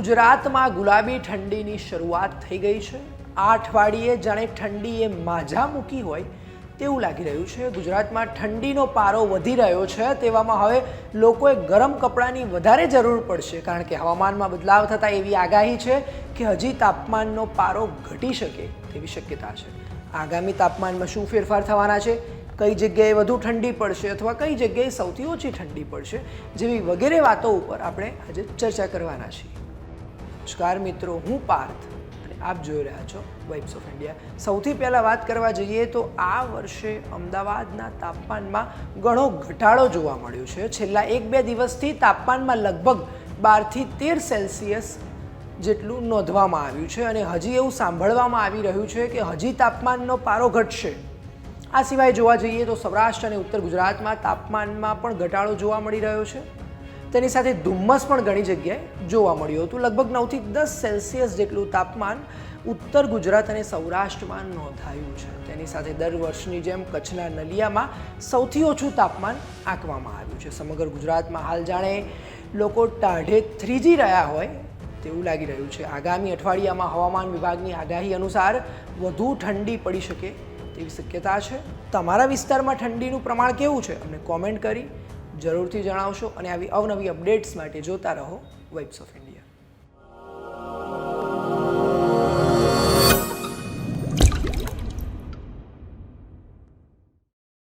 ગુજરાતમાં ગુલાબી ઠંડીની શરૂઆત થઈ ગઈ છે। આ અઠવાડિયે જાણે ઠંડીએ માઝા મૂકી હોય તેવું લાગી રહ્યું છે। ગુજરાતમાં ઠંડીનો પારો વધી રહ્યો છે, તેવામાં હવે લોકોએ ગરમ કપડાની વધારે જરૂર પડશે, કારણ કે હવામાનમાં બદલાવ થતાં એવી આગાહી છે કે હજી તાપમાનનો પારો ઘટી શકે તેવી શક્યતા છે। આગામી તાપમાનમાં શું ફેરફાર થવાના છે, કઈ જગ્યાએ વધુ ઠંડી પડશે અથવા કઈ જગ્યાએ સૌથી ઓછી ઠંડી પડશે, જેવી વગેરે વાતો ઉપર આપણે આજે ચર્ચા કરવાના છીએ। નમસ્કાર મિત્રો, હું પાર્થ અને આપ જોઈ રહ્યા છો વાઇબ્સ ઓફ ઇન્ડિયા। સૌથી પહેલાં વાત કરવા જઈએ તો આ વર્ષે અમદાવાદના તાપમાનમાં ઘણો ઘટાડો જોવા મળ્યો છે। છેલ્લા 1-2 દિવસથી તાપમાનમાં લગભગ 12થી 13 સેલ્સિયસ જેટલું નોંધવામાં આવ્યું છે અને હજી એવું સાંભળવામાં આવી રહ્યું છે કે હજી તાપમાનનો પારો ઘટશે। આ સિવાય જોવા જઈએ તો સૌરાષ્ટ્ર અને ઉત્તર ગુજરાતમાં તાપમાનમાં પણ ઘટાડો જોવા મળી રહ્યો છે। તેની સાથે ધુમ્મસ પણ ઘણી જગ્યાએ જોવા મળ્યું હતું। લગભગ 9થી 10 સેલ્સિયસ જેટલું તાપમાન ઉત્તર ગુજરાત અને સૌરાષ્ટ્રમાં નોંધાયું છે। તેની સાથે દર વર્ષની જેમ કચ્છના નલિયામાં સૌથી ઓછું તાપમાન આંકવામાં આવ્યું છે। સમગ્ર ગુજરાતમાં હાલ જાણે લોકો ટાઢે થ્રીજી રહ્યા હોય તેવું લાગી રહ્યું છે। આગામી અઠવાડિયામાં હવામાન વિભાગની આગાહી અનુસાર વધુ ઠંડી પડી શકે તેવી શક્યતા છે। તમારા વિસ્તારમાં ઠંડીનું પ્રમાણ કેવું છે અમને કોમેન્ટ કરી જરૂરથી જણાવશો અને આવી અવનવી અપડેટ્સ માટે જોતા રહો વાઇબ્સ ઓફ ઇન્ડિયા।